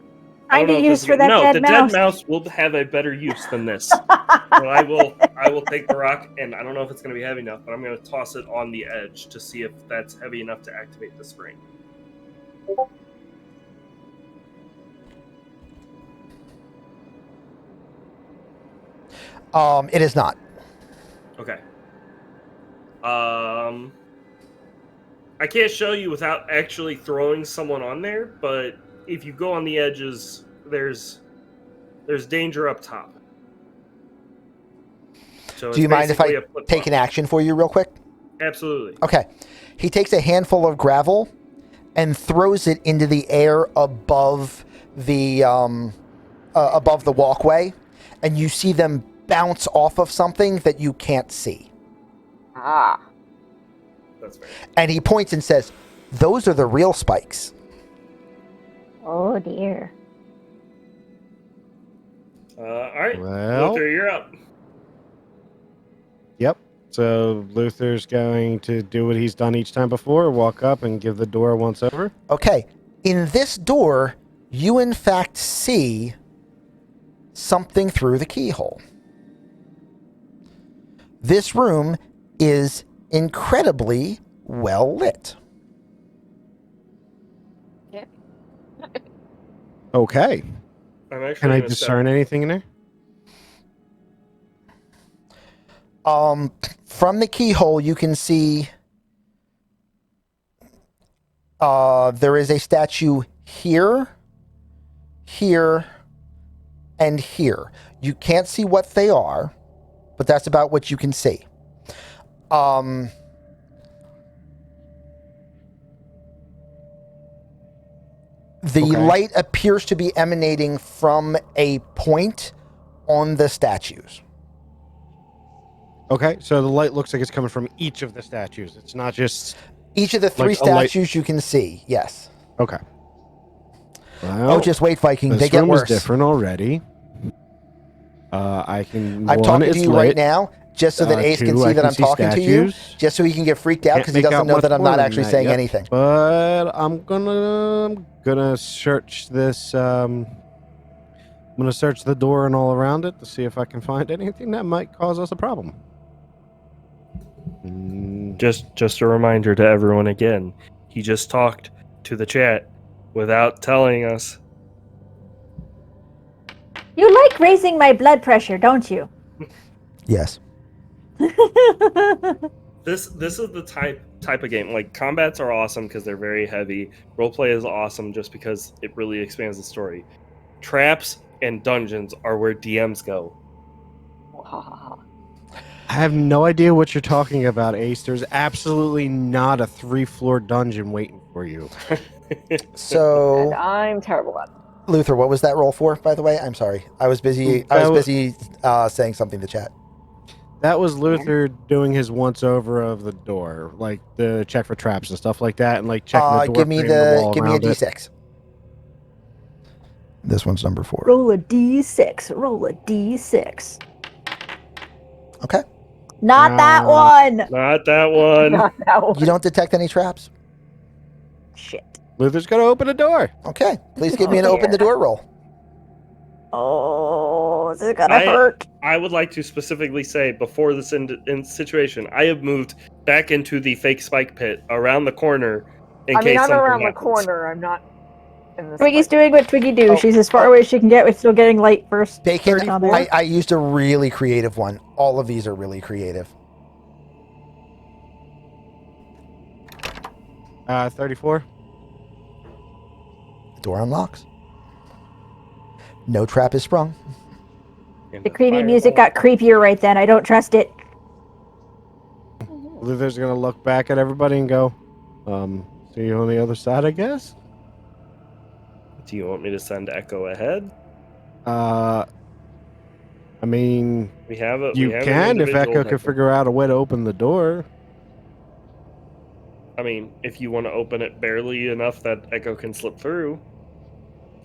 I Find don't a know if use this for is- that no, dead the mouse? dead mouse will have a better use than this. So I will take the rock, and I don't know if it's going to be heavy enough, but I'm going to toss it on the edge to see if that's heavy enough to activate the spring. It is not. Okay. I can't show you without actually throwing someone on there, but if you go on the edges, there's danger up top. So Do you mind if I take an action for you real quick? Absolutely. Okay. He takes a handful of gravel and throws it into the air above the walkway, and you see them bounce off of something that you can't see. Ah. That's fair. And he points and says, "Those are the real spikes." Oh dear. All right, Well, Luther, you're up. yep. So Luther's going to do what he's done each time before, walk up and give the door a once over. Okay. In this door, you in fact see something through the keyhole. This room is incredibly well lit. Okay. I'm actually Can I gonna discern anything in there? From the keyhole, you can see there is a statue here, here, and here. You can't see what they are, but that's about what you can see. The Okay. light appears to be emanating from a point on the statues. Okay, so the light looks like it's coming from each of the statues. It's not just Each of the three Like a light- statues you can see, yes. okay. Well, Oh, just wait, Viking. this They get room worse. is different already. I can. I'm one talking is to you lit. right now, just so that Ace can two, see I that I'm see talking to you, statues, just so he can get freaked out Can't because he make out doesn't know much that I'm more not than actually that saying yet. anything. But I'm gonna search this. I'm gonna search the door and all around it to see if I can find anything that might cause us a problem. Just a reminder to everyone again. He just talked to the chat without telling us. You like raising my blood pressure, don't you? Yes. This is the type of game. Like, combats are awesome because they're very heavy. Roleplay is awesome just because it really expands the story. Traps and dungeons are where DMs go. Wow. I have no idea what you're talking about, Ace. There's absolutely not a 3-floor dungeon waiting for you. And So, I'm terrible at it. Luther, what was that roll for, by the way? I'm sorry. I was busy saying something to chat. That was Luther doing his once over of the door, like the check for traps and stuff like that, and like checking the door Give me frame and the wall give me a around it. D6. This one's number 4. Roll a d6. Roll a d6. Okay. Not that one. Not that one. Not that one. You don't detect any traps? Shit. Luther's gonna open a door. Okay. Please give me an open the door roll. Oh, this is gonna I- hurt. I would like to specifically say before this in situation, I have moved back into the fake spike pit around the corner in I case mean, I'm something around happens. the corner. I'm not in the Twiggy's spike. doing what Twiggy do. Oh. She's as far away as she can get with still getting light first. Bacon, First on there. I used a really creative one. All of these are really creative. 34. The door unlocks. No trap is sprung. And The creepy fire music ball. got creepier right then. I don't trust it. Luther's gonna look back at everybody and go, see you on the other side, I guess? Do you want me to send Echo ahead? I mean, We have a. you we have an can if individual Echo that can figure out a way to open the door. I mean, if you want to open it barely enough that Echo can slip through.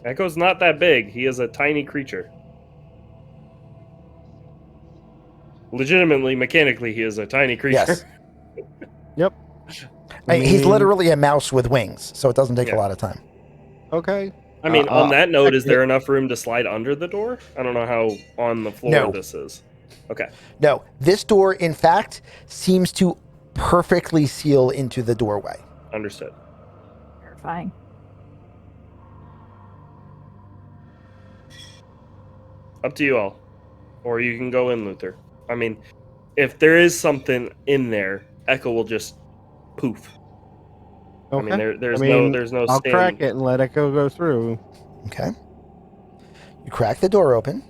Echo's not that big. He is a tiny creature. Legitimately, mechanically, he is a tiny creature. Yes. Yep. He's mean- literally a mouse with wings, so it doesn't take a Yeah. lot of time. Okay. I mean, on that note, is okay. there enough room to slide under the door? I don't know how on the floor No. this is. Okay. No, this door, in fact, seems to perfectly seal into the doorway. Understood. Terrifying. Up to you all. Or you can go in, Luther. I mean, if there is something in there, Echo will just poof. Okay. I mean, there's I mean, no I'll stand- crack it and let Echo go through. Okay. You crack the door open.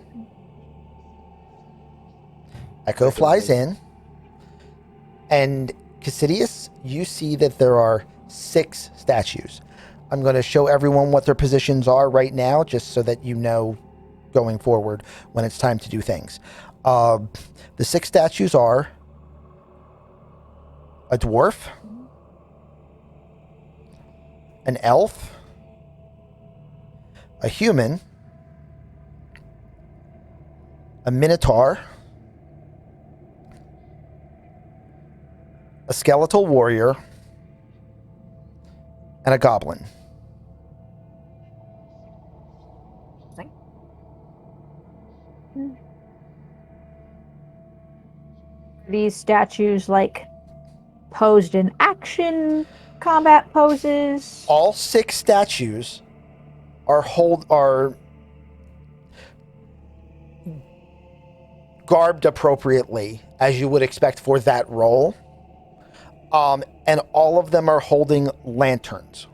Echo flies in. And Cassidius, you see that there are 6 statues. I'm going to show everyone what their positions are right now, just so that you know going forward when it's time to do things. The 6 statues are a dwarf, an elf, a human, a minotaur, a skeletal warrior, and a goblin. These statues like posed in action combat poses. All 6 statues are garbed appropriately, as you would expect for that role. And all of them are holding lanterns.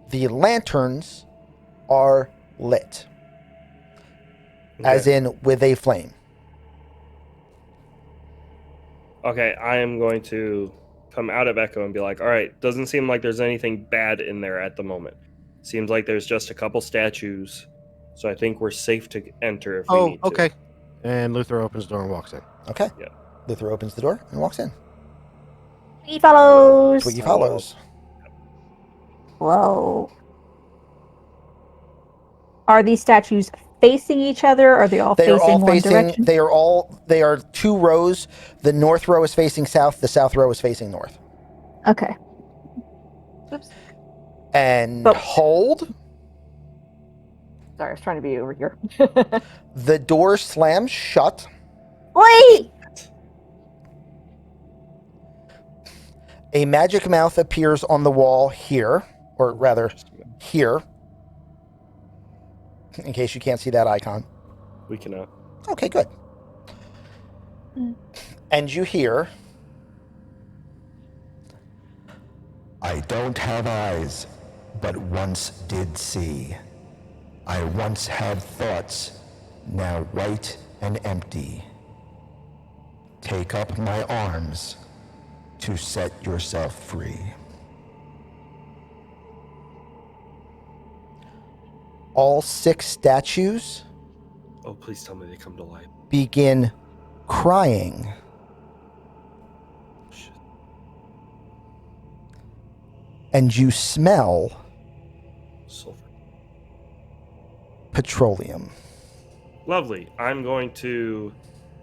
The lanterns are lit, as Okay. in with a flame. Okay, I am going to come out of Echo and be like, all right, doesn't seem like there's anything bad in there at the moment. Seems like there's just a couple statues. So I think we're safe to enter if we Oh, need to. okay. And Luther opens the door and walks in. Okay. Yeah. Luther opens the door and walks in. He follows. Twiggy follows. Whoa. Are these statues facing each other? Or are they all They are facing all one facing. direction? They are 2 rows. The north row is facing south. The south row is facing north. Okay. And But- hold. Sorry, I was trying to be over here. The door slams shut. Wait! A magic mouth appears on the wall here, or rather, here. In case you can't see that icon. We can. Okay, good. And you hear, I don't have eyes, but once did see. I once had thoughts, now white and empty. Take up my arms to set yourself free. all 6 statues Oh, please tell me they come to life. begin crying. Shit. And you smell Sulfur. petroleum. Lovely. I'm going to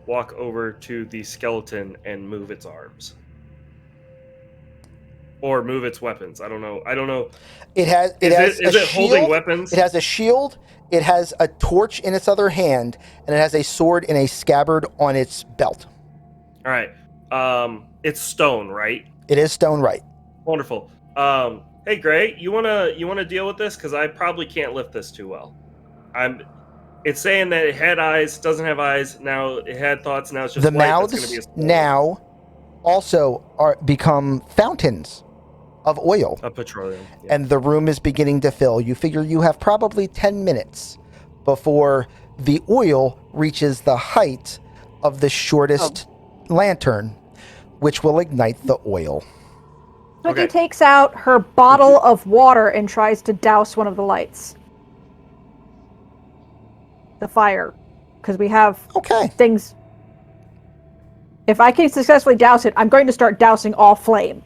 walk over to the skeleton and move its arms. Or move its weapons. I don't know. It has Is a it holding shield. weapons? It has a shield. It has a torch in its other hand, and it has a sword in a scabbard on its belt. All right. It's stone, right? It is stone, right? Wonderful. Hey Gray, you wanna deal with this? Because I probably can't lift this too well. It's saying that it had eyes, doesn't have eyes. Now it had thoughts. Now it's just The white. That's mouths gonna be a spoiler. now also become fountains of oil, A petroleum. Yeah. and the room is beginning to fill. You figure you have probably 10 minutes before the oil reaches the height of the shortest lantern, which will ignite the oil. Twinkie Okay. takes out her bottle of water and tries to douse one of the lights. The fire. Because we have Okay. things. If I can successfully douse it, I'm going to start dousing all flame.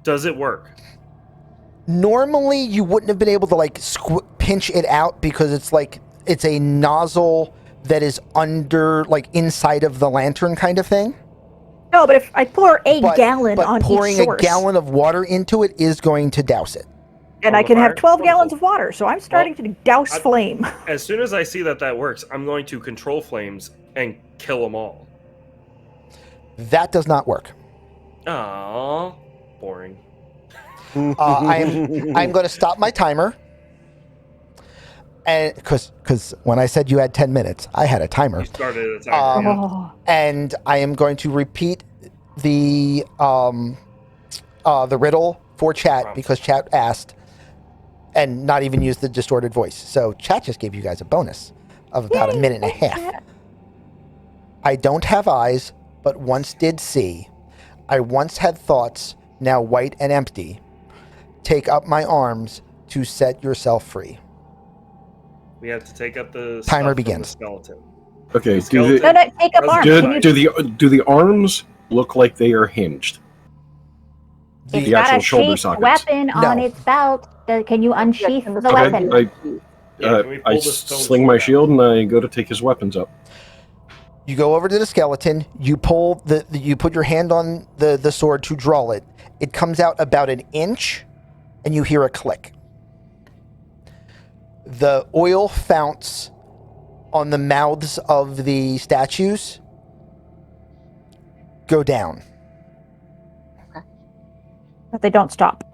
Does it work? Normally, you wouldn't have been able to like pinch it out because it's a nozzle that is under, like inside of the lantern kind of thing. No, but if I pour a But- gallon but on pouring each source, a gallon of water into it is going to douse it. and on I the can have fire? 12 gallons Wonderful. of water, so I'm starting to douse I- flame. As soon as I see that works, I'm going to control flames and kill them all. That does not work. Aww. Boring. I'm going to stop my timer, and because when I said you had 10 minutes, I had a timer. You started at a time. Oh. And I am going to repeat the riddle for chat because chat asked, and not even use the distorted voice. So chat just gave you guys a bonus of about a minute and a half. I don't have eyes, but once did see. I once had thoughts, now white and empty. Take up my arms to set yourself free. We have to take up the Timer stuff from begins. The skeleton. Okay. Skeleton. No, no, take up Does- arms. Do, Can you, do the arms look like they are hinged? It's The got actual a shoulder sheath sockets. weapon on No. its belt. Can you unsheath the Okay, weapon? Yeah, can we pull I the stone sling my sword out? shield and I go to take his weapons up. You go over to the skeleton. You pull you put your hand on the sword to draw it. It comes out about an inch, and you hear a click. The oil founts on the mouths of the statues go down. but they don't stop.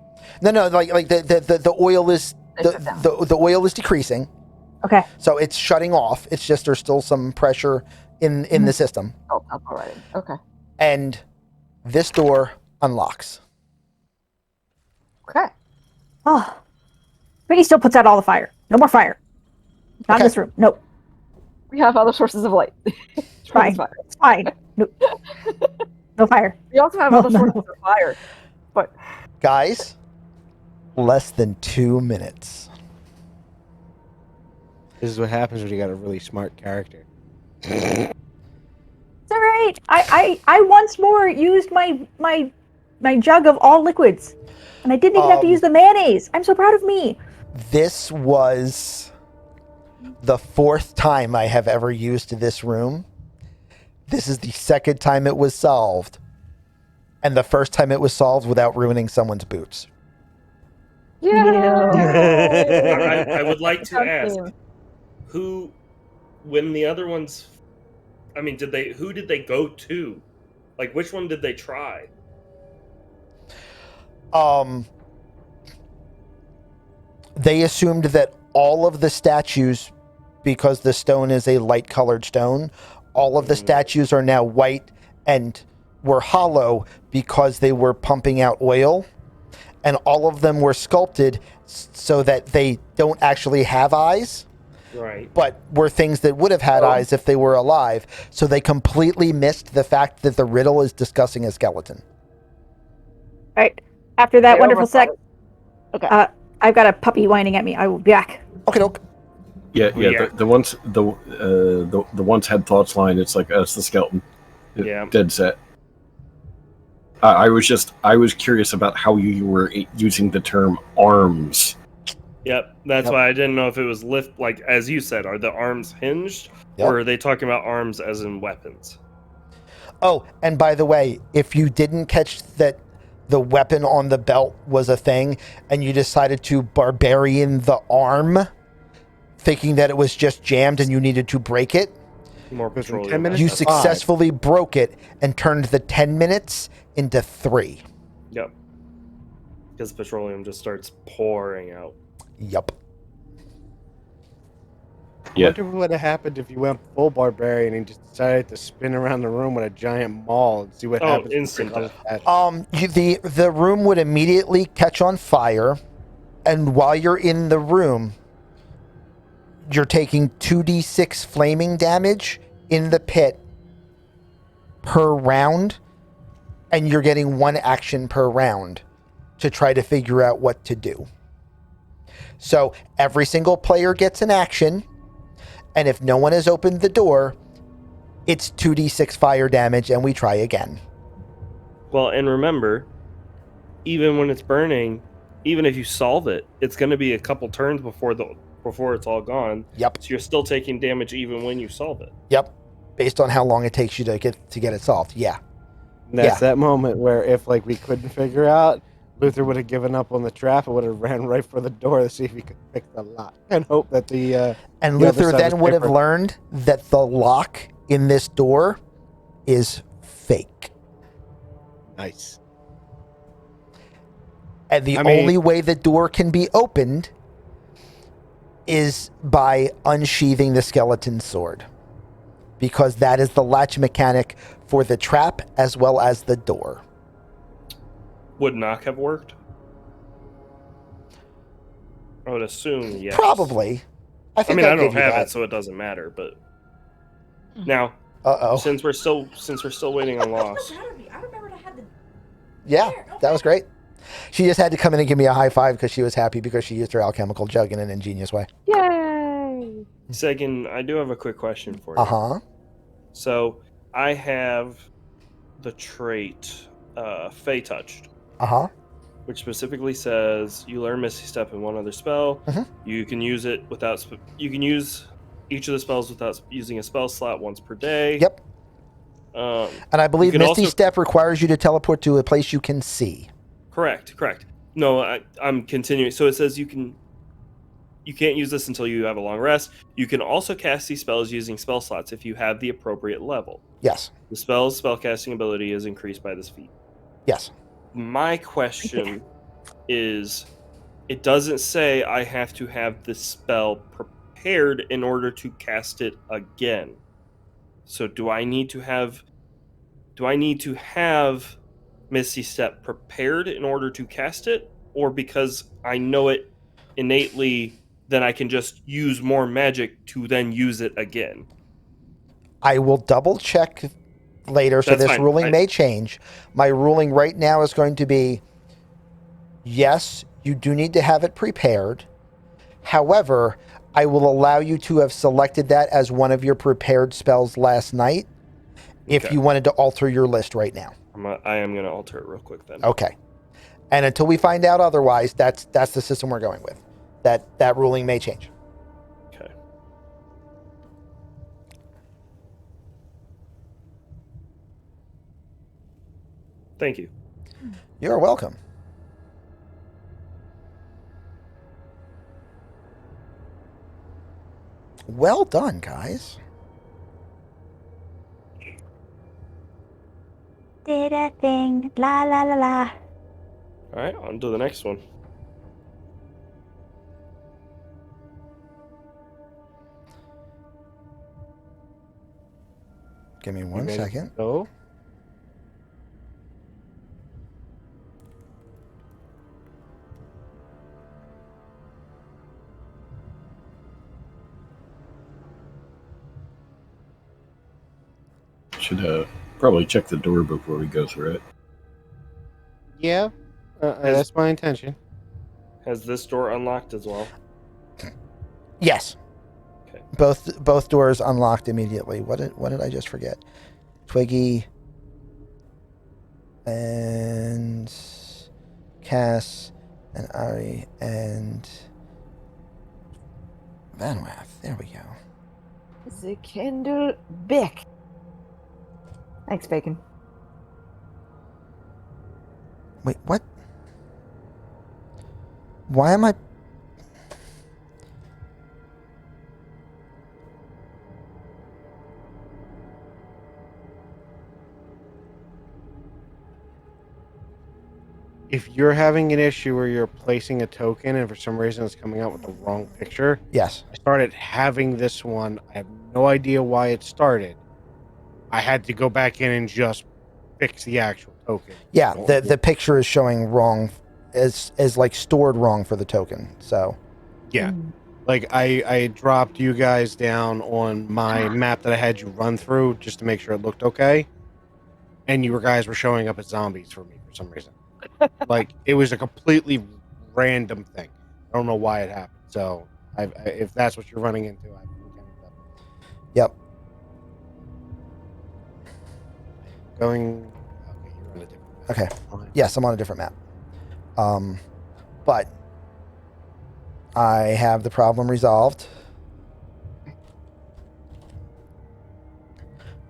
No, like the oil is They shut down. the oil is decreasing, Okay. so it's shutting off. It's just there's still some pressure in the system, Oh, alright. Okay. and this door unlocks. Okay. Oh. Twinkie still puts out all the fire. No more fire. Not Okay. in this room. Nope. We have other sources of light. It's fine. It's fine. No, no fire. We also have No, other no. sources of fire. But Guys, less than 2 minutes. This is what happens when you got a really smart character. It's all right. I once more used my jug of all liquids, and I didn't even have to use the mayonnaise. I'm so proud of me. This was the 4th time I have ever used this room. This is the 2nd time it was solved. And the first time it was solved without ruining someone's boots. I would like to ask Team. who, when the other ones, I mean, who did they go to? Like, which one did they try? They assumed that all of the statues, because the stone is a light colored stone, all of the statues are now white and were hollow because they were pumping out oil. And all of them were sculpted so that they don't actually have eyes, Right. but were things that would have had eyes if they were alive. So they completely missed the fact that the riddle is discussing a skeleton. All right. After that They wonderful overthought sec, it. Okay. I've got a puppy whining at me. I will be back. Okay, doke. Yeah, yeah. Yeah. The ones had thoughts line. It's like it's the skeleton. Yeah. Dead set. I was curious about how you were using the term arms. Yep. That's Yep. why I didn't know if it was lift, like as you said, are the arms hinged, Yep. or are they talking about arms as in weapons? Oh, and by the way, if you didn't catch that the weapon on the belt was a thing and you decided to barbarian the arm, thinking that it was just jammed and you needed to break it, More Because in petroleum. 10 minutes you It's five. successfully broke it and turned the 10 minutes into 3. Yep. Because petroleum just starts pouring out. Yup. I Yeah. wonder what would have happened if you went full barbarian and just decided to spin around the room with a giant maul and see what Oh, happens. when instant it comes death. at- The room would immediately catch on fire, and while you're in the room, you're taking 2d6 flaming damage in the pit per round, and you're getting 1 action per round to try to figure out what to do. So every single player gets an action, and if no one has opened the door, it's 2d6 fire damage, and we try again. Well, and remember, even when it's burning, even if you solve it, it's going to be a couple turns before it's all gone. Yep. So you're still taking damage even when you solve it. Yep. Based on how long it takes you to get it solved. Yeah. And that's that moment where if like we couldn't figure out, Luther would have given up on the trap and would have ran right for the door to see if he could pick the lock and hope that the And the other Luther side then was would have paper. learned that the lock in this door is fake. nice. And the I mean- only way the door can be opened is by unsheathing the skeleton sword. Because that is the latch mechanic for the trap as well as the door. Would knock have worked? I would assume yes. Probably. I I think mean, I'll I don't give you have that. it, so it doesn't matter. But now, Uh-oh. since we're still waiting on loss, I remembered I had the. Yeah, that was great. She just had to come in and give me a high five because she was happy because she used her alchemical jug in an ingenious way. Yay! Sagan, I do have a quick question for you. Uh-huh. So I have the trait Fey Touched, Uh-huh. which specifically says you learn Misty Step in one other spell. Mhm. You can use it without. You can use each of the spells without using a spell slot once per day. Yep. And I believe can Misty also- Step requires you to teleport to a place you can see. Correct. No, I'm continuing. So it says you can't use this until you have a long rest. You can also cast these spells using spell slots if you have the appropriate level. Yes. The spell's spellcasting ability is increased by this feat. Yes. My question is, it doesn't say I have to have the spell prepared in order to cast it again. So do I need to have Misty Step prepared in order to cast it, or because I know it innately, then I can just use more magic to then use it again? I will double check later, so That's this fine. ruling may change. My ruling right now is going to be, yes, you do need to have it prepared. However, I will allow you to have selected that as one of your prepared spells last night if Okay. you wanted to alter your list right now. I am going to alter it real quick then. Okay. And until we find out otherwise, that's the system we're going with. That ruling may change. Okay. Thank you. You're welcome. Well done, guys. Did a thing. La la la la. All right, on to the next one. Give me You one ready? second. So Should probably check the door before we go through it. yeah, that's my intention. Has this door unlocked as well? Yes. Okay. Both doors unlocked immediately. What did I just forget? Twiggy and Cass and Ari and Vanwath. There we go. Zikindle Bick. Thanks, Bacon. Wait, what? Why am I... If you're having an issue where you're placing a token and for some reason it's coming out with the wrong picture, Yes. I started having this one. I have no idea why it started. I had to go back in and just fix the actual token. Yeah, the picture is showing wrong, is like stored wrong for the token. So Yeah. Like I dropped you guys down on my map that I had you run through just to make sure it looked okay. And you guys were showing up as zombies for me for some reason. Like it was a completely random thing. I don't know why it happened. So if that's what you're running into, I've encountered that. Yep. Going. Okay, you're on a different map. Okay. Fine. Yes, I'm on a different map. But I have the problem resolved.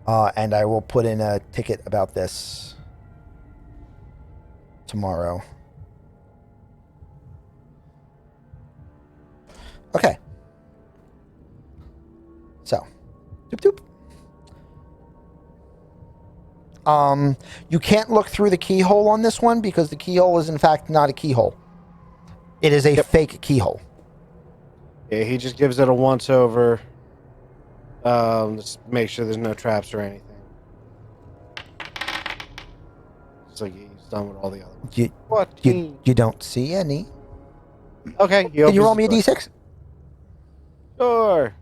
And I will put in a ticket about this tomorrow. Okay. So, doop doop. You can't look through the keyhole on this one because the keyhole is in fact not a keyhole. It is a fake keyhole. Yeah, he just gives it a once over. Let's make sure there's no traps or anything. It's like he's done with all the other ones. You don't see any. Okay. Can you roll me a d6? Sure.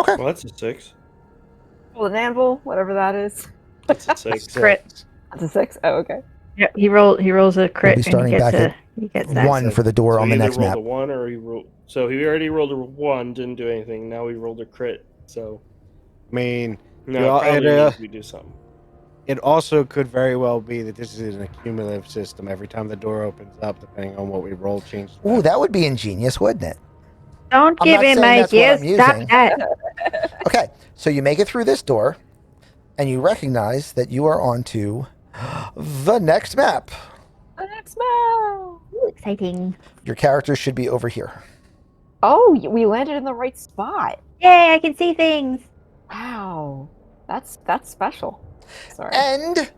Okay. Well, that's a 6. Well, an anvil, whatever that is. That's a 6. Crit. That's a 6? Oh, okay. Yeah, he rolls a crit We'll be and starting he gets back he gets that. 1 for the door on the next rolled map. a 1 or he rolled. So he already rolled a 1, didn't do anything. Now he rolled a crit. So I mean, no, Yeah, probably it, means we do something. it also could very well be that this is an accumulative system. Every time the door opens up, depending on what we roll, changes. Ooh, that would be ingenious, wouldn't it? Don't I'm give not him saying that's what ideas. I'm Stop using. that. Okay, so you make it through this door, and you recognize that you are onto the next map. The next map. Ooh, exciting. Your character should be over here. Oh, we landed in the right spot. Yay, I can see things. Wow. That's special. Sorry. And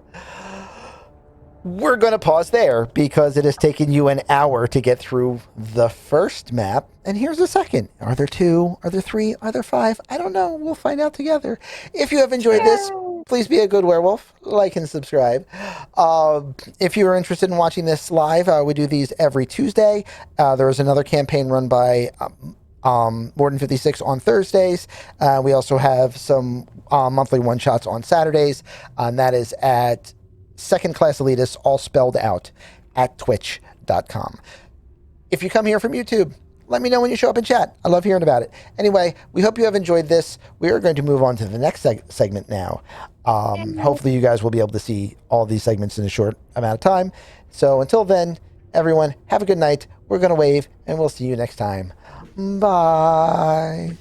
we're going to pause there because it has taken you an hour to get through the first map. And here's the second. Are there 2? Are there 3? Are there 5? I don't know. We'll find out together. If you have enjoyed this, please be a good werewolf. Like and subscribe. If you are interested in watching this live, we do these every Tuesday. There is another campaign run by Warden 56 on Thursdays. We also have some monthly one-shots on Saturdays. And that is at Second Class Elitists, all spelled out, at twitch.com. If you come here from YouTube, let me know when you show up in chat. I love hearing about it. Anyway, we hope you have enjoyed this. We are going to move on to the next segment now. Hopefully you guys will be able to see all these segments in a short amount of time. So until then, everyone, have a good night. We're going to wave, and we'll see you next time. Bye.